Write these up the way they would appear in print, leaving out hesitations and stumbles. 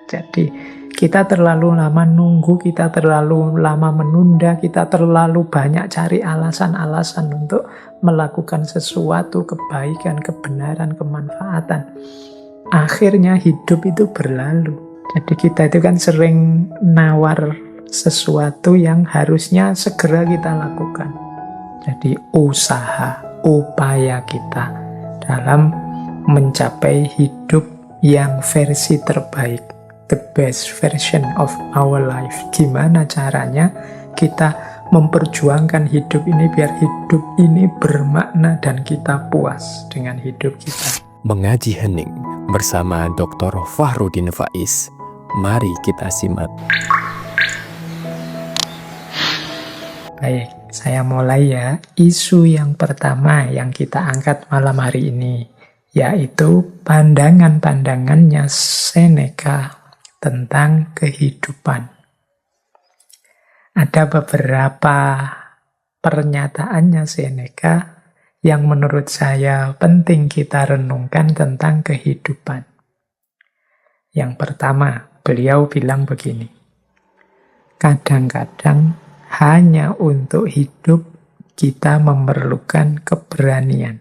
Jadi kita terlalu lama nunggu, kita terlalu lama menunda, kita terlalu banyak cari alasan-alasan untuk melakukan sesuatu, kebaikan, kebenaran, kemanfaatan. Akhirnya hidup itu berlalu. Jadi kita itu kan sering nawar sesuatu yang harusnya segera kita lakukan. Jadi usaha, upaya kita dalam mencapai hidup yang versi terbaik, the best version of our life. Gimana caranya kita memperjuangkan hidup ini biar hidup ini bermakna dan kita puas dengan hidup kita. Mengaji Hening bersama Dr. Fahrudin Faiz. Mari kita simak. Baik, saya mulai ya. Isu yang pertama yang kita angkat malam hari ini, yaitu pandangan-pandangannya Seneca tentang kehidupan. Ada beberapa pernyataannya Seneca yang menurut saya penting kita renungkan tentang kehidupan. Yang pertama, beliau bilang begini, kadang-kadang hanya untuk hidup kita memerlukan keberanian.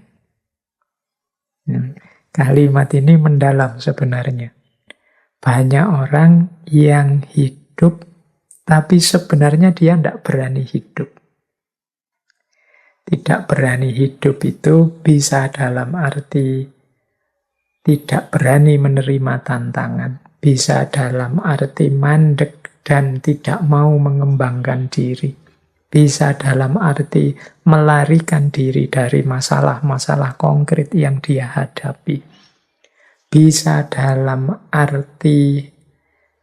Kalimat ini mendalam sebenarnya. Banyak orang yang hidup, tapi sebenarnya dia tidak berani hidup. Tidak berani hidup itu bisa dalam arti tidak berani menerima tantangan. Bisa dalam arti mandek dan tidak mau mengembangkan diri. Bisa dalam arti melarikan diri dari masalah-masalah konkret yang dia hadapi. Bisa dalam arti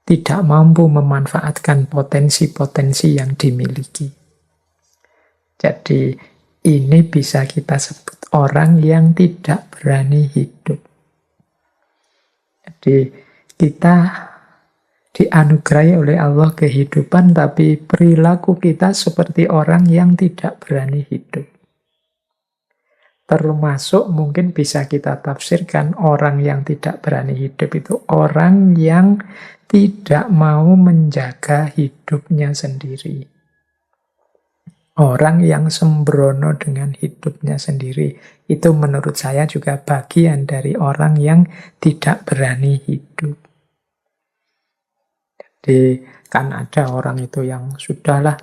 tidak mampu memanfaatkan potensi-potensi yang dimiliki. Jadi ini bisa kita sebut orang yang tidak berani hidup. Jadi kita dianugerahi oleh Allah kehidupan, tapi perilaku kita seperti orang yang tidak berani hidup. Termasuk mungkin bisa kita tafsirkan orang yang tidak berani hidup itu orang yang tidak mau menjaga hidupnya sendiri. Orang yang sembrono dengan hidupnya sendiri. Itu menurut saya juga bagian dari orang yang tidak berani hidup. Jadi kan ada orang itu yang sudahlah,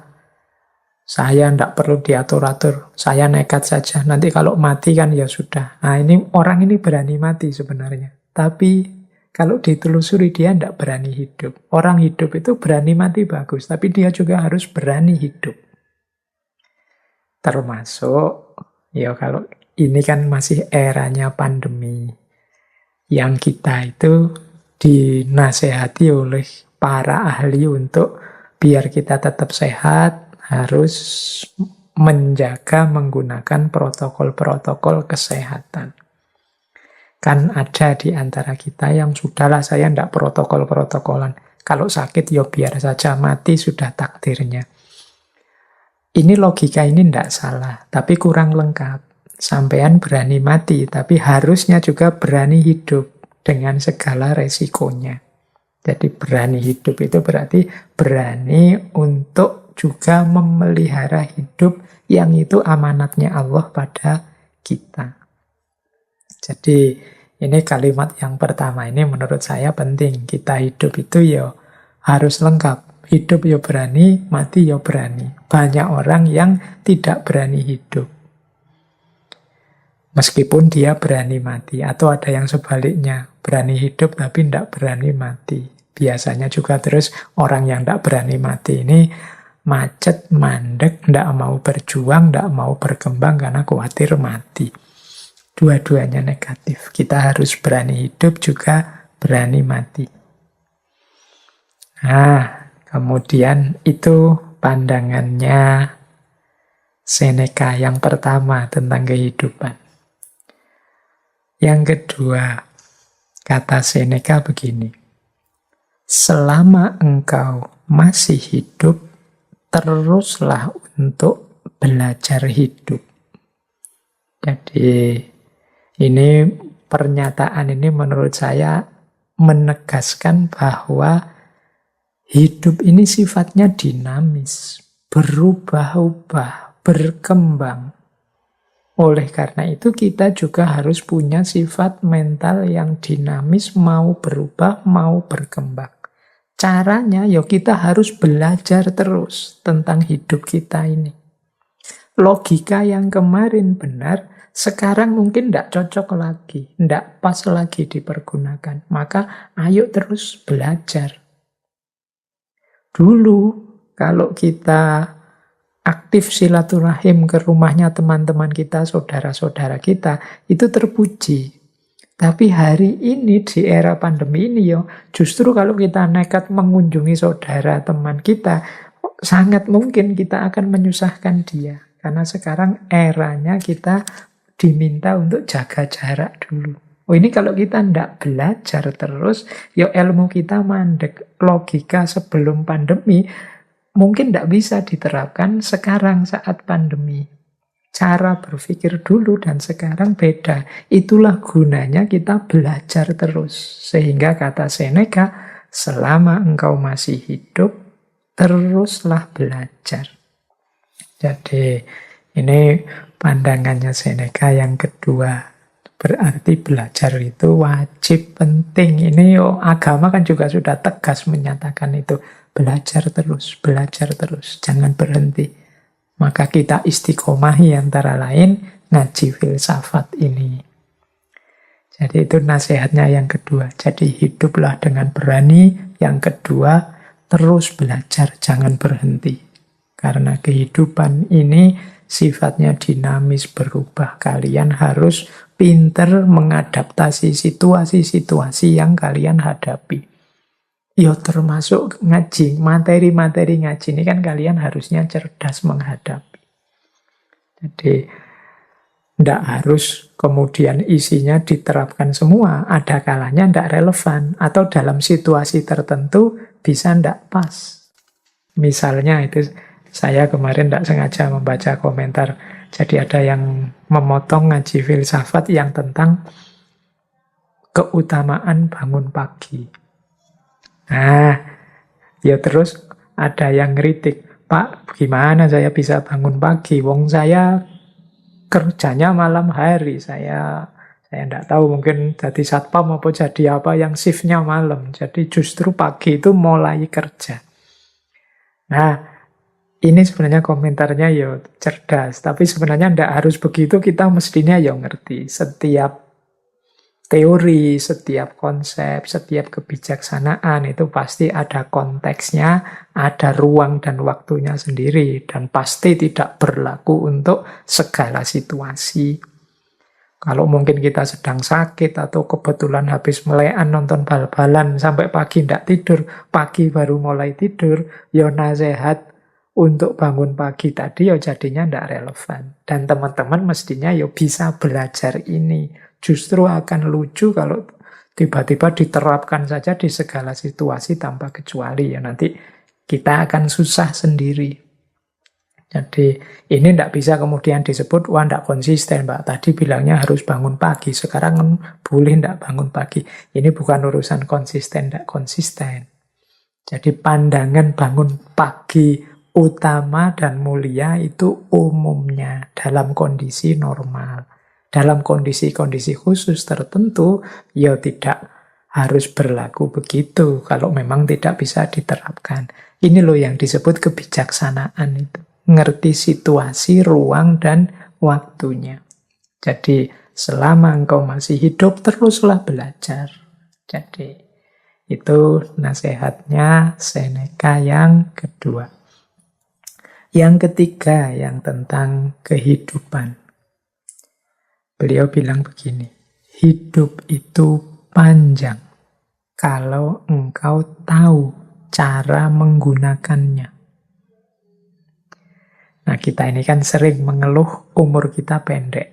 saya tidak perlu diatur-atur, saya nekat saja, nanti kalau mati kan ya sudah. Nah orang ini berani mati sebenarnya. Tapi kalau ditelusuri dia tidak berani hidup. Orang hidup itu berani mati bagus, tapi dia juga harus berani hidup. Termasuk, ya kalau ini kan masih eranya pandemi, yang kita itu dinasehati oleh para ahli untuk biar kita tetap sehat, harus menjaga menggunakan protokol-protokol kesehatan. Kan ada di antara kita yang sudahlah saya tidak protokol-protokolan. Kalau sakit ya biar saja, mati sudah takdirnya. Ini logika ini tidak salah, tapi kurang lengkap. Sampean berani mati, tapi harusnya juga berani hidup dengan segala resikonya. Jadi berani hidup itu berarti berani untuk juga memelihara hidup yang itu amanatnya Allah pada kita. Jadi ini kalimat yang pertama ini menurut saya penting. Kita hidup itu ya harus lengkap. Hidup ya berani, mati ya berani. Banyak orang yang tidak berani hidup. Meskipun dia berani mati. Atau ada yang sebaliknya. Berani hidup tapi tidak berani mati. Biasanya juga terus orang yang tidak berani mati ini macet, mandek, tidak mau berjuang, tidak mau berkembang karena khawatir mati. Dua-duanya negatif. Kita harus berani hidup juga berani mati. Nah, kemudian itu pandangannya Seneca yang pertama tentang kehidupan. Yang kedua, kata Seneca begini, selama engkau masih hidup, teruslah untuk belajar hidup. Jadi ini pernyataan ini menurut saya menegaskan bahwa hidup ini sifatnya dinamis, berubah-ubah, berkembang. Oleh karena itu kita juga harus punya sifat mental yang dinamis, mau berubah, mau berkembang. Caranya ya kita harus belajar terus tentang hidup kita ini. Logika yang kemarin benar, sekarang mungkin tidak cocok lagi, tidak pas lagi dipergunakan. Maka ayo terus belajar. Dulu kalau kita aktif silaturahim ke rumahnya teman-teman kita, saudara-saudara kita, itu terpuji. Tapi hari ini di era pandemi ini justru kalau kita nekat mengunjungi saudara teman kita, sangat mungkin kita akan menyusahkan dia. Karena sekarang eranya kita diminta untuk jaga jarak dulu. Oh, ini kalau kita tidak belajar terus, ilmu kita mandek. Logika sebelum pandemi mungkin tidak bisa diterapkan sekarang saat pandemi. Cara berpikir dulu dan sekarang beda. Itulah gunanya kita belajar terus. Sehingga kata Seneca, selama engkau masih hidup, teruslah belajar. Jadi ini pandangannya Seneca yang kedua. Berarti belajar itu wajib, penting. Ini agama kan juga sudah tegas menyatakan itu. Belajar terus, jangan berhenti. Maka kita istiqomahi antara lain ngaji filsafat ini. Jadi itu nasihatnya yang kedua. Jadi hiduplah dengan berani. Yang kedua, terus belajar, jangan berhenti. Karena kehidupan ini sifatnya dinamis, berubah. Kalian harus pinter mengadaptasi situasi-situasi yang kalian hadapi. Termasuk ngaji, materi-materi ngaji ini kan kalian harusnya cerdas menghadapi. Jadi, tidak harus kemudian isinya diterapkan semua. Ada kalanya tidak relevan. Atau dalam situasi tertentu bisa tidak pas. Misalnya itu, saya kemarin tidak sengaja membaca komentar. Jadi ada yang memotong ngaji filsafat yang tentang keutamaan bangun pagi. Nah, terus ada yang ngeritik, Pak, gimana saya bisa bangun pagi? Wong saya kerjanya malam hari, saya tidak tahu mungkin jadi satpam apa jadi apa yang shiftnya malam. Jadi justru pagi itu mulai kerja. Nah, ini sebenarnya komentarnya cerdas, tapi sebenarnya tidak harus begitu. Kita mestinya ngerti setiap teori, setiap konsep, setiap kebijaksanaan itu pasti ada konteksnya, ada ruang dan waktunya sendiri, dan pasti tidak berlaku untuk segala situasi. Kalau mungkin kita sedang sakit atau kebetulan habis melekan nonton bal-balan sampai pagi tidak tidur, pagi baru mulai tidur, nasihat untuk bangun pagi tadi jadinya tidak relevan. Dan teman-teman mestinya bisa belajar ini. Justru akan lucu kalau tiba-tiba diterapkan saja di segala situasi tanpa kecuali. Nanti kita akan susah sendiri. Jadi ini tidak bisa kemudian disebut, wah tidak konsisten Mbak. Tadi bilangnya harus bangun pagi, sekarang boleh tidak bangun pagi. Ini bukan urusan konsisten, tidak konsisten. Jadi pandangan bangun pagi utama dan mulia itu umumnya dalam kondisi normal. Dalam kondisi-kondisi khusus tertentu, tidak harus berlaku begitu kalau memang tidak bisa diterapkan. Ini loh yang disebut kebijaksanaan itu. Ngerti situasi, ruang, dan waktunya. Jadi selama engkau masih hidup, teruslah belajar. Jadi itu nasihatnya Seneca yang kedua. Yang ketiga, yang tentang kehidupan. Beliau bilang begini, hidup itu panjang kalau engkau tahu cara menggunakannya. Nah, kita ini kan sering mengeluh umur kita pendek.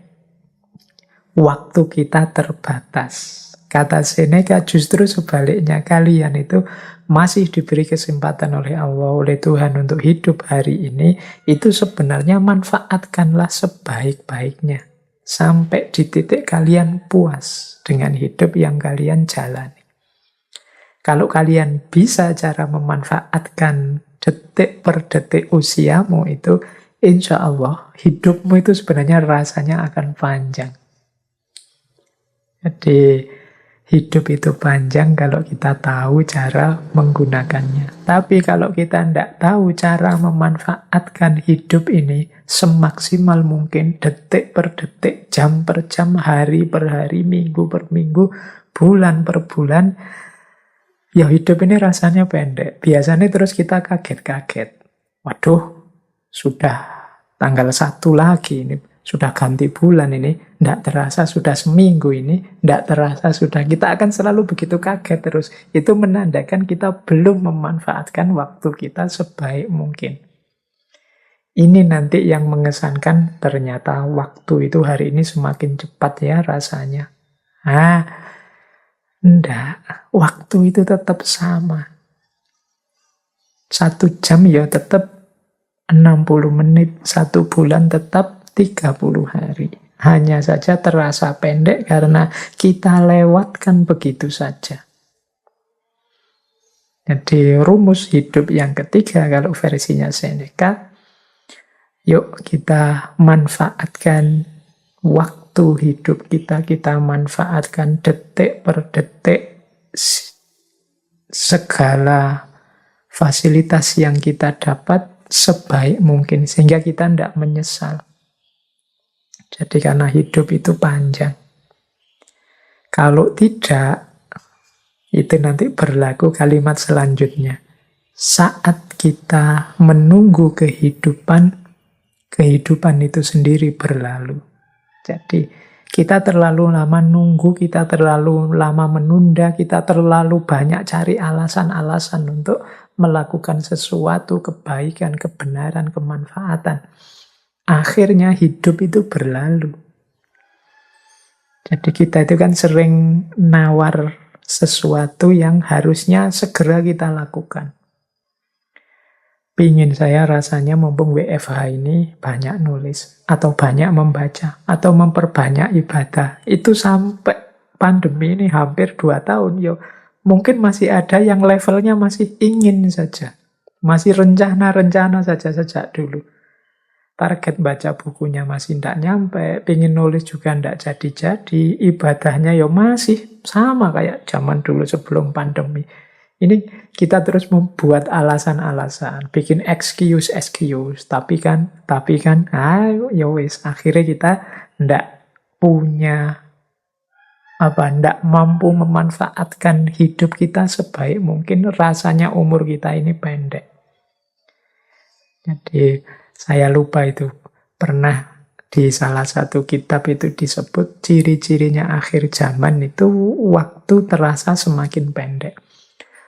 Waktu kita terbatas. Kata Seneca justru sebaliknya, kalian itu masih diberi kesempatan oleh Allah, oleh Tuhan untuk hidup hari ini, itu sebenarnya manfaatkanlah sebaik-baiknya. Sampai di titik kalian puas dengan hidup yang kalian jalani. Kalau kalian bisa cara memanfaatkan detik per detik usiamu itu, insya Allah hidupmu itu sebenarnya rasanya akan panjang. Jadi hidup itu panjang kalau kita tahu cara menggunakannya. Tapi kalau kita tidak tahu cara memanfaatkan hidup ini semaksimal mungkin, detik per detik, jam per jam, hari per hari, minggu per minggu, bulan per bulan, ya hidup ini rasanya pendek. Biasanya terus kita kaget-kaget. Waduh, sudah tanggal 1 lagi ini. Sudah ganti bulan ini, tidak terasa sudah seminggu ini, tidak terasa sudah. Kita akan selalu begitu kaget terus. Itu menandakan kita belum memanfaatkan waktu kita sebaik mungkin. Ini nanti yang mengesankan ternyata waktu itu hari ini semakin cepat ya rasanya. Enggak. Waktu itu tetap sama. 1 jam ya tetap 60 menit, 1 bulan tetap 30 hari. Hanya saja terasa pendek karena kita lewatkan begitu saja. Jadi rumus hidup yang ketiga kalau versinya Seneca, yuk kita manfaatkan waktu hidup kita, kita manfaatkan detik per detik segala fasilitas yang kita dapat sebaik mungkin sehingga kita tidak menyesal. Jadi karena hidup itu panjang. Kalau tidak, itu nanti berlaku kalimat selanjutnya. Saat kita menunggu kehidupan, kehidupan itu sendiri berlalu. Jadi kita terlalu lama nunggu, kita terlalu lama menunda, kita terlalu banyak cari alasan-alasan untuk melakukan sesuatu, kebaikan, kebenaran, kemanfaatan. Akhirnya hidup itu berlalu. Jadi kita itu kan sering nawar sesuatu yang harusnya segera kita lakukan. Pingin saya rasanya mumpung WFH ini banyak nulis, atau banyak membaca, atau memperbanyak ibadah. Itu sampai pandemi ini hampir 2 tahun. Yo, mungkin masih ada yang levelnya masih ingin saja. Masih rencana-rencana saja sejak dulu. Target baca bukunya masih tidak nyampe, pengen nulis juga tidak jadi-jadi, ibadahnya ya masih sama kayak zaman dulu sebelum pandemi. Ini kita terus membuat alasan-alasan, bikin excuse, tapi kan, ya wis, akhirnya kita tidak punya tidak mampu memanfaatkan hidup kita sebaik mungkin, rasanya umur kita ini pendek. Jadi saya lupa itu pernah di salah satu kitab itu disebut ciri-cirinya akhir zaman itu waktu terasa semakin pendek.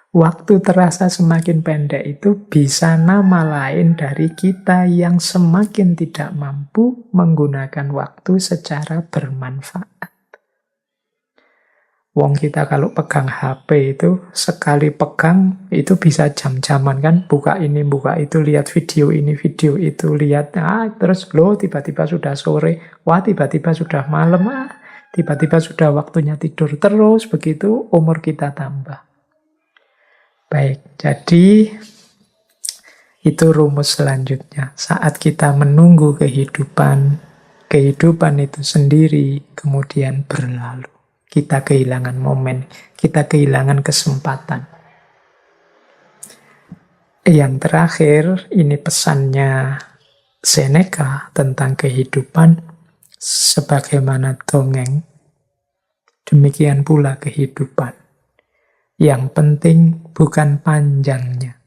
Waktu terasa semakin pendek itu bisa nama lain dari kita yang semakin tidak mampu menggunakan waktu secara bermanfaat. Wong kita kalau pegang HP itu, sekali pegang itu bisa jam-jaman kan, buka ini, buka itu, lihat video ini, video itu, lihat, terus tiba-tiba sudah sore, tiba-tiba sudah malam, tiba-tiba sudah waktunya tidur, terus begitu umur kita tambah. Baik, jadi itu rumus selanjutnya. Saat kita menunggu kehidupan itu sendiri kemudian berlalu. Kita kehilangan momen, kita kehilangan kesempatan. Yang terakhir, ini pesannya Seneca tentang kehidupan sebagaimana dongeng, demikian pula kehidupan. Yang penting bukan panjangnya,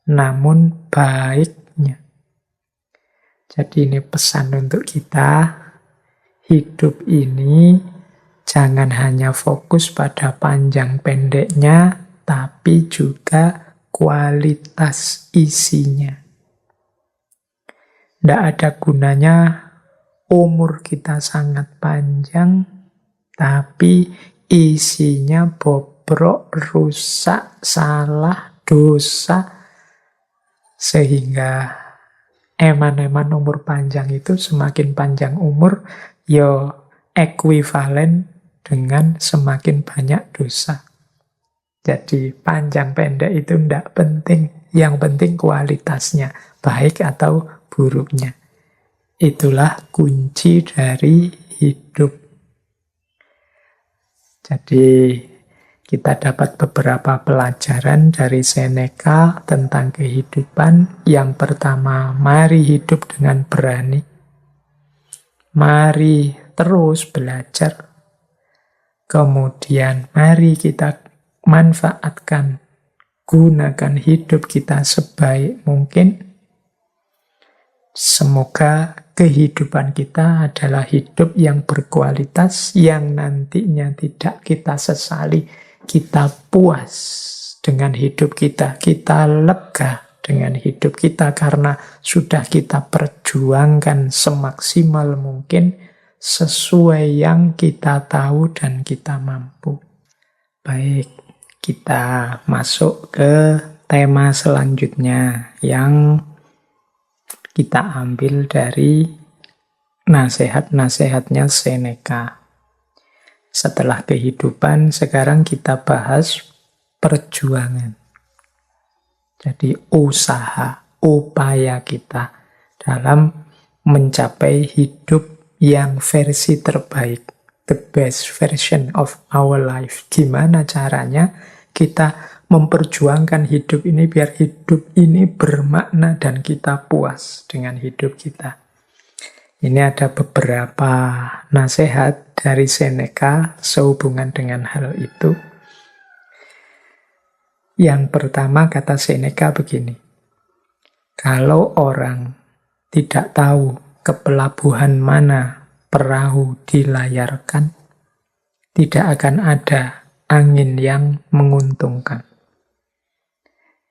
namun baiknya. Jadi ini pesan untuk kita, hidup ini jangan hanya fokus pada panjang pendeknya, tapi juga kualitas isinya. Tidak ada gunanya umur kita sangat panjang, tapi isinya bobrok, rusak, salah, dosa, sehingga eman-eman umur panjang itu semakin panjang umur, ekuivalen dengan semakin banyak dosa. Jadi panjang pendek itu tidak penting. Yang penting kualitasnya, baik atau buruknya. Itulah kunci dari hidup. Jadi kita dapat beberapa pelajaran dari Seneca tentang kehidupan. Yang pertama, mari hidup dengan berani. Mari terus belajar. Kemudian mari kita manfaatkan, gunakan hidup kita sebaik mungkin. Semoga kehidupan kita adalah hidup yang berkualitas, yang nantinya tidak kita sesali. Kita puas dengan hidup kita, kita lega dengan hidup kita karena sudah kita perjuangkan semaksimal mungkin sesuai yang kita tahu dan kita mampu. Baik, kita masuk ke tema selanjutnya yang kita ambil dari nasihat-nasihatnya Seneca. Setelah kehidupan, sekarang kita bahas perjuangan. Jadi usaha, upaya kita dalam mencapai hidup yang versi terbaik. The best version of our life. Gimana caranya kita memperjuangkan hidup ini biar hidup ini bermakna dan kita puas dengan hidup kita. Ini ada beberapa nasihat dari Seneca sehubungan dengan hal itu. Yang pertama kata Seneca begini, kalau orang tidak tahu ke pelabuhan mana perahu dilayarkan, tidak akan ada angin yang menguntungkan.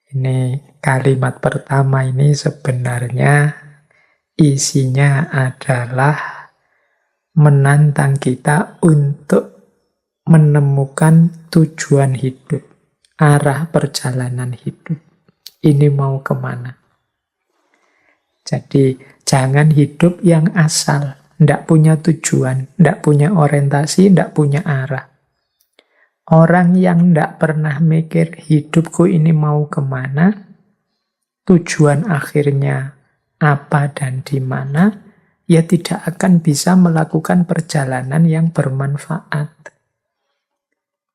Ini kalimat pertama ini sebenarnya isinya adalah menantang kita untuk menemukan tujuan hidup, arah perjalanan hidup. Ini mau kemana? Jadi jangan hidup yang asal, tidak punya tujuan, tidak punya orientasi, tidak punya arah. Orang yang tidak pernah mikir hidupku ini mau kemana, tujuan akhirnya apa dan di mana, ya tidak akan bisa melakukan perjalanan yang bermanfaat.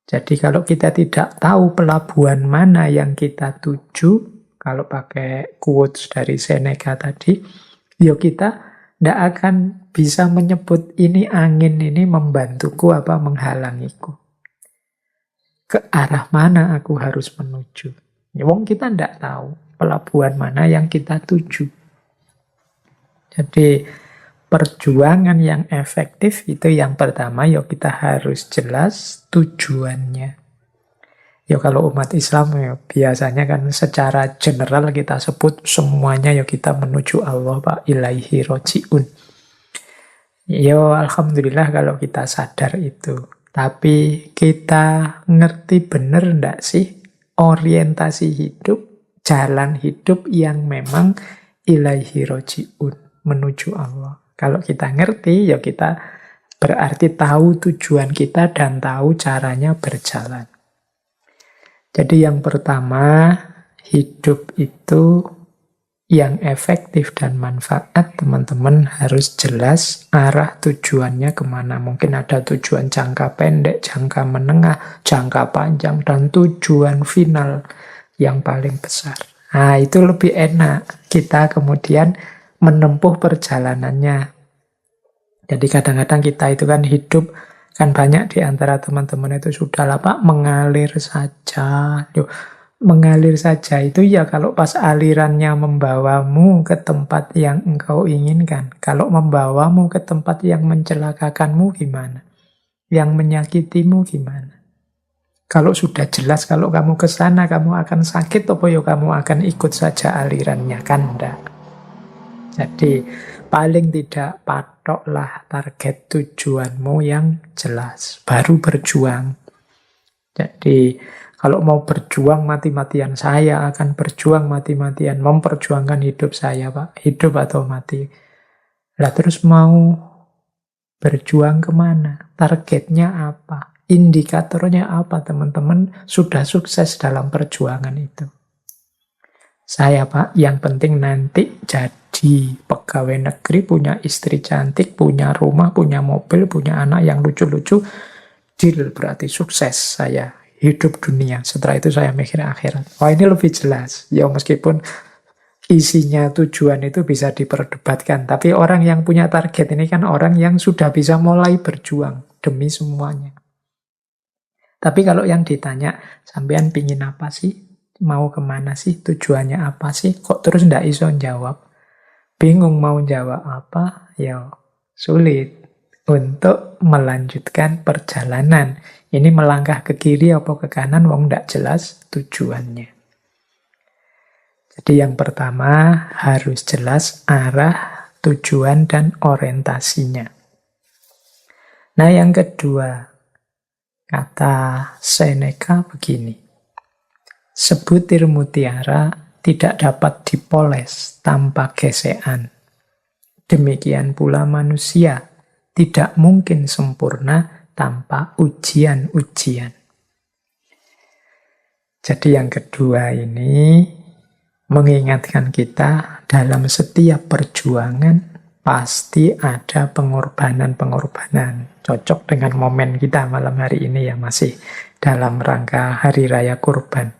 Jadi kalau kita tidak tahu pelabuhan mana yang kita tuju, kalau pakai quotes dari Seneca tadi, ya kita tidak akan bisa menyebut ini angin ini membantuku apa menghalangiku. Ke arah mana aku harus menuju. Ya, wong kita tidak tahu pelabuhan mana yang kita tuju. Jadi perjuangan yang efektif itu yang pertama, ya kita harus jelas tujuannya. Ya kalau umat Islam ya biasanya kan secara general kita sebut semuanya ya kita menuju Allah, Pak, ilaihi roji'un. Ya alhamdulillah kalau kita sadar itu. Tapi kita ngerti bener enggak sih orientasi hidup, jalan hidup yang memang ilaihi roji'un, menuju Allah. Kalau kita ngerti, ya kita berarti tahu tujuan kita dan tahu caranya berjalan. Jadi yang pertama, hidup itu yang efektif dan manfaat, teman-teman harus jelas arah tujuannya kemana. Mungkin ada tujuan jangka pendek, jangka menengah, jangka panjang, dan tujuan final yang paling besar. Nah, itu lebih enak kita kemudian menempuh perjalanannya. Jadi kadang-kadang kita itu kan hidup, kan banyak di antara teman-teman itu sudahlah Pak, mengalir saja. Loh, mengalir saja itu ya kalau pas alirannya membawamu ke tempat yang engkau inginkan. Kalau membawamu ke tempat yang mencelakakanmu gimana? Yang menyakitimu gimana? Kalau sudah jelas kalau kamu ke sana kamu akan sakit, apa ya kamu akan ikut saja alirannya, kan enggak? Jadi paling tidak patoklah target tujuanmu yang jelas, baru berjuang. Jadi kalau mau berjuang mati-matian, saya akan berjuang mati-matian, memperjuangkan hidup saya, Pak, hidup atau mati. Lah terus mau berjuang kemana? Targetnya apa? Indikatornya apa teman-teman? Sudah sukses dalam perjuangan itu. Saya Pak, yang penting nanti jadi pegawai negeri, punya istri cantik, punya rumah, punya mobil, punya anak yang lucu-lucu. Deal, berarti sukses saya hidup dunia. Setelah itu saya mikir akhirat. Oh, ini lebih jelas. Ya meskipun isinya tujuan itu bisa diperdebatkan. Tapi orang yang punya target ini kan orang yang sudah bisa mulai berjuang demi semuanya. Tapi kalau yang ditanya, sampean pingin apa sih? Mau kemana sih? Tujuannya apa sih? Kok terus ndak iso jawab? Bingung mau jawab apa? Ya sulit untuk melanjutkan perjalanan. Ini melangkah ke kiri apa ke kanan, wong ndak jelas tujuannya. Jadi yang pertama harus jelas arah, tujuan, dan orientasinya. Nah yang kedua, kata Seneca begini, sebutir mutiara tidak dapat dipoles tanpa gesekan. Demikian pula manusia tidak mungkin sempurna tanpa ujian-ujian. Jadi yang kedua ini mengingatkan kita dalam setiap perjuangan pasti ada pengorbanan-pengorbanan. Cocok dengan momen kita malam hari ini ya, masih dalam rangka Hari Raya Kurban.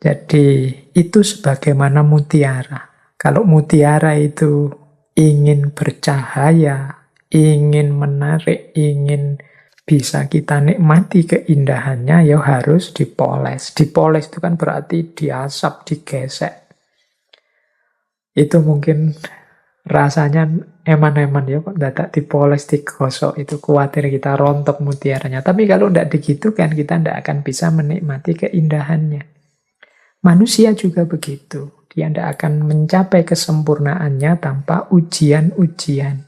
Jadi itu sebagaimana mutiara. Kalau mutiara itu ingin bercahaya, ingin menarik, ingin bisa kita nikmati keindahannya, ya harus dipoles. Dipoles itu kan berarti diasap, digesek. Itu mungkin rasanya eman-eman ya, kok tidak dipoles, digosok, itu khawatir kita rontok mutiaranya. Tapi kalau tidak digitukan, kita tidak akan bisa menikmati keindahannya. Manusia juga begitu. Dia tidak akan mencapai kesempurnaannya tanpa ujian-ujian.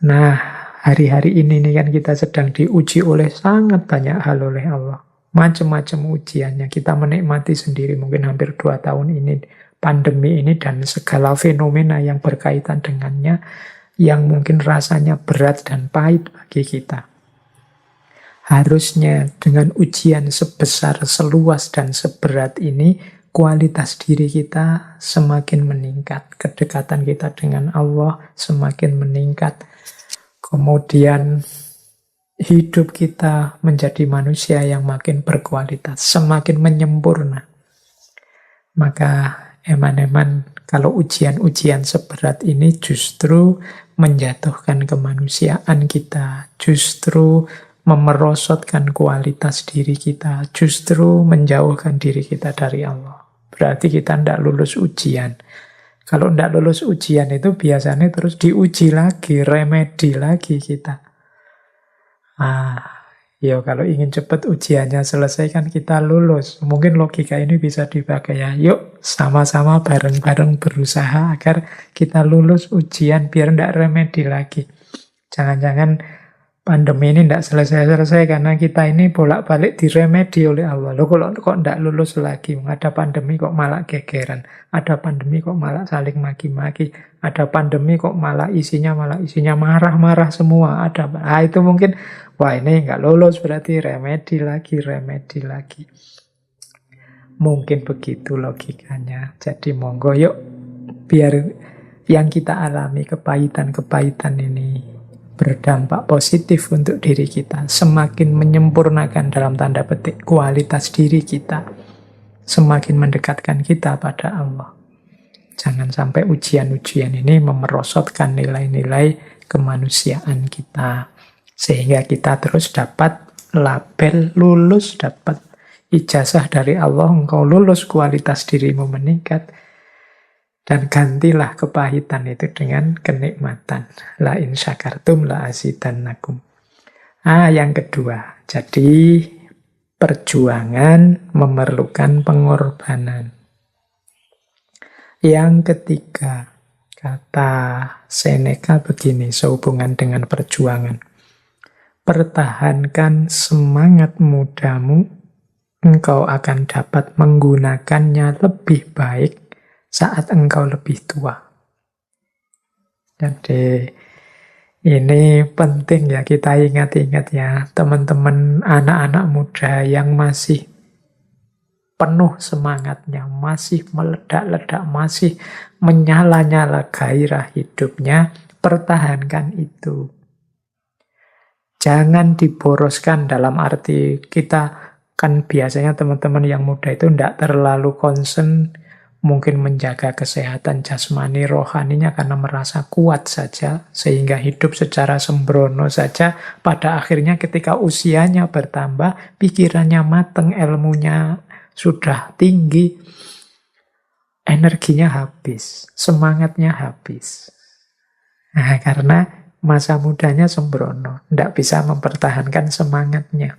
Nah, hari-hari ini nih kan kita sedang diuji oleh sangat banyak hal oleh Allah. Macam-macam ujiannya. Kita menikmati sendiri mungkin hampir 2 tahun ini. Pandemi ini dan segala fenomena yang berkaitan dengannya, yang mungkin rasanya berat dan pahit bagi kita. Harusnya dengan ujian sebesar, seluas, dan seberat ini, kualitas diri kita semakin meningkat. Kedekatan kita dengan Allah semakin meningkat. Kemudian hidup kita menjadi manusia yang makin berkualitas, semakin menyempurna. Maka eman-eman kalau ujian-ujian seberat ini justru menjatuhkan kemanusiaan kita, justru memerosotkan kualitas diri kita, justru menjauhkan diri kita dari Allah. Berarti kita tidak lulus ujian. Kalau tidak lulus ujian itu biasanya terus diuji lagi, remedi lagi kita. Ya kalau ingin cepat ujiannya selesai kan kita lulus. Mungkin logika ini bisa dipakai ya. Yuk sama-sama bareng-bareng berusaha agar kita lulus ujian biar tidak remedi lagi. Jangan-jangan pandemi ini tidak selesai-selesai karena kita ini bolak-balik diremedi oleh Allah. Loh kok tidak lulus lagi? Ada pandemi kok malah gegeran. Ada pandemi kok malah saling maki-maki. Ada pandemi kok malah isinya marah-marah semua. Itu mungkin, wah ini nggak lulus berarti remedi lagi. Mungkin begitu logikanya. Jadi monggo yuk, biar yang kita alami kepahitan-kepahitan ini berdampak positif untuk diri kita, semakin menyempurnakan dalam tanda petik kualitas diri kita, semakin mendekatkan kita pada Allah. Jangan sampai ujian-ujian ini memerosotkan nilai-nilai kemanusiaan kita, sehingga kita terus dapat label lulus, dapat ijazah dari Allah, engkau lulus, kualitas dirimu meningkat. Dan gantilah kepahitan itu dengan kenikmatan. La in syakartum la azidannakum. Yang kedua. Jadi perjuangan memerlukan pengorbanan. Yang ketiga, kata Seneca begini sehubungan dengan perjuangan. Pertahankan semangat mudamu, engkau akan dapat menggunakannya lebih baik saat engkau lebih tua. Jadi Ini penting ya kita ingat-ingat ya, teman-teman anak-anak muda yang masih penuh semangatnya, masih meledak-ledak, masih menyala-nyala gairah hidupnya, pertahankan itu. Jangan diboroskan dalam arti kita kan biasanya teman-teman yang muda itu tidak terlalu concern mungkin menjaga kesehatan jasmani rohaninya karena merasa kuat saja, sehingga hidup secara sembrono saja. Pada akhirnya ketika usianya bertambah, pikirannya mateng, ilmunya sudah tinggi, energinya habis, semangatnya habis. Nah, karena masa mudanya sembrono, tidak bisa mempertahankan semangatnya.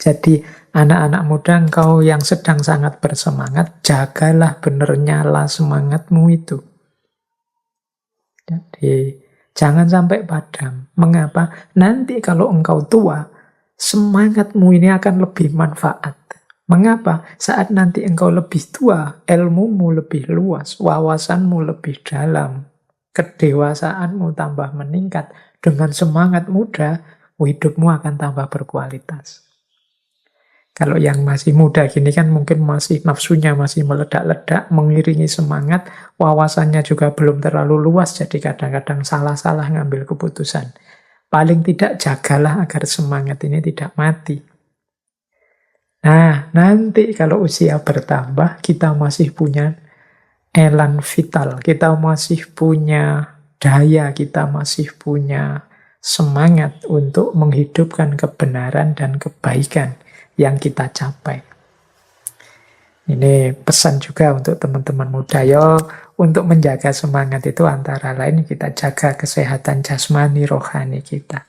Jadi anak-anak muda engkau yang sedang sangat bersemangat, jagalah benar nyala semangatmu itu. Jadi jangan sampai padam. Mengapa? Nanti kalau engkau tua, semangatmu ini akan lebih manfaat. Mengapa? Saat nanti engkau lebih tua, ilmumu lebih luas, wawasanmu lebih dalam, kedewasaanmu tambah meningkat. Dengan semangat muda, hidupmu akan tambah berkualitas. Kalau yang masih muda gini kan mungkin masih nafsunya masih meledak-ledak, mengiringi semangat, wawasannya juga belum terlalu luas, jadi kadang-kadang salah-salah ngambil keputusan. Paling tidak jagalah agar semangat ini tidak mati. Nah, nanti kalau usia bertambah, kita masih punya elan vital, kita masih punya daya, kita masih punya semangat untuk menghidupkan kebenaran dan kebaikan yang kita capai. Ini pesan juga untuk teman-teman muda, yo, untuk menjaga semangat itu antara lain kita jaga kesehatan jasmani rohani kita.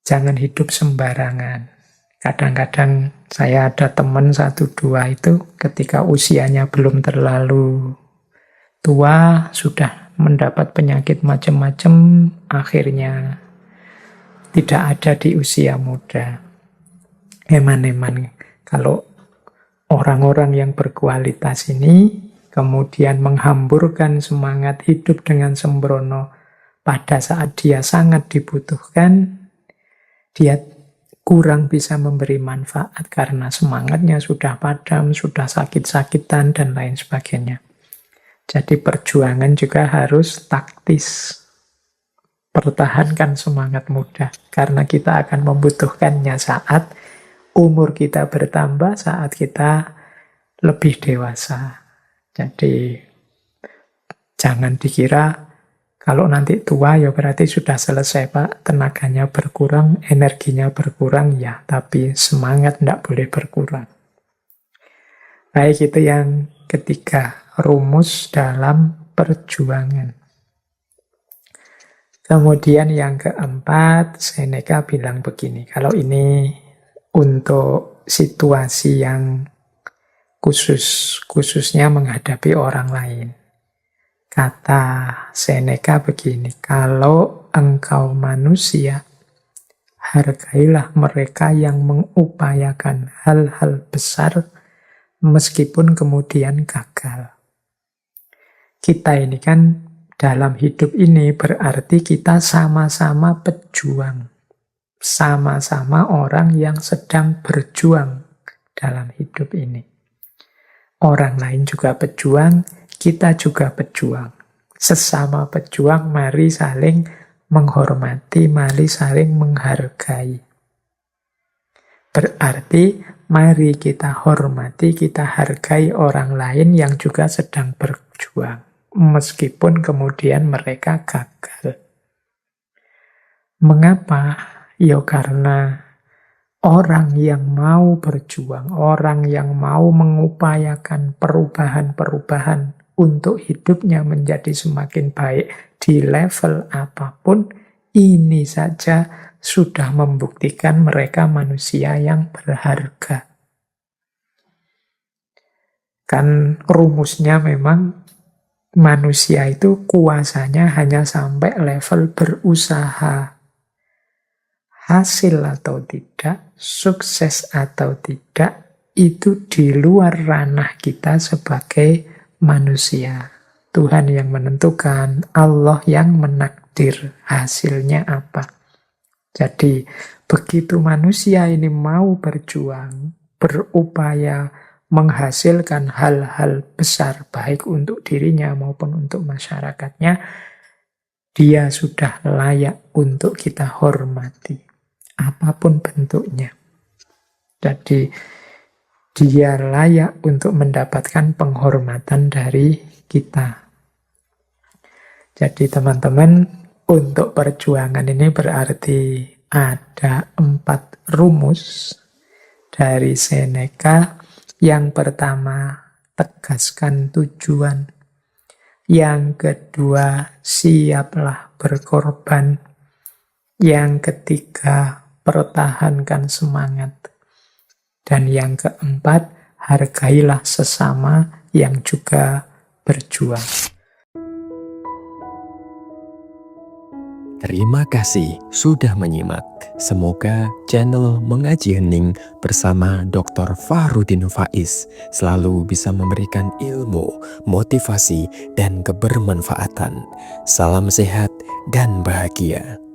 Jangan hidup sembarangan. Kadang-kadang saya ada teman 1-2 itu ketika usianya belum terlalu tua, sudah mendapat penyakit macam-macam, akhirnya tidak ada di usia muda. Eman-eman kalau orang-orang yang berkualitas ini kemudian menghamburkan semangat hidup dengan sembrono pada saat dia sangat dibutuhkan, dia kurang bisa memberi manfaat karena semangatnya sudah padam, sudah sakit-sakitan, dan lain sebagainya. Jadi perjuangan juga harus taktis. Pertahankan semangat muda, karena kita akan membutuhkannya saat umur kita bertambah, saat kita lebih dewasa. Jadi jangan dikira kalau nanti tua ya berarti sudah selesai Pak, tenaganya berkurang, energinya berkurang, ya, tapi semangat tidak boleh berkurang. Baik, itu yang ketiga, rumus dalam perjuangan. Kemudian yang keempat, Seneca bilang begini, kalau ini untuk situasi yang khususnya menghadapi orang lain. Kata Seneca begini, kalau engkau manusia, hargailah mereka yang mengupayakan hal-hal besar meskipun kemudian gagal. Kita ini kan dalam hidup ini berarti kita sama-sama pejuang. Sama-sama orang yang sedang berjuang dalam hidup ini. Orang lain juga pejuang, kita juga pejuang. Sesama pejuang, mari saling menghormati, mari saling menghargai. Berarti mari kita hormati, kita hargai orang lain yang juga sedang berjuang. Meskipun kemudian mereka gagal. Mengapa? Ya karena orang yang mau berjuang, orang yang mau mengupayakan perubahan-perubahan untuk hidupnya menjadi semakin baik di level apapun, ini saja sudah membuktikan mereka manusia yang berharga. Kan rumusnya memang manusia itu kuasanya hanya sampai level berusaha. Hasil atau tidak, sukses atau tidak, itu di luar ranah kita sebagai manusia. Tuhan yang menentukan, Allah yang menakdir hasilnya apa. Jadi begitu manusia ini mau berjuang, berupaya menghasilkan hal-hal besar baik untuk dirinya maupun untuk masyarakatnya, dia sudah layak untuk kita hormati, apapun bentuknya. Jadi dia layak untuk mendapatkan penghormatan dari kita. Jadi teman-teman, untuk perjuangan ini berarti ada 4 rumus dari Seneca. Yang pertama, tegaskan tujuan. Yang kedua, siaplah berkorban. Yang ketiga, pertahankan semangat. Dan yang keempat, hargailah sesama yang juga berjuang. Terima kasih sudah menyimak. Semoga channel Mengaji Hening bersama Dr. Fahrudin Faiz selalu bisa memberikan ilmu, motivasi, dan kebermanfaatan. Salam sehat dan bahagia.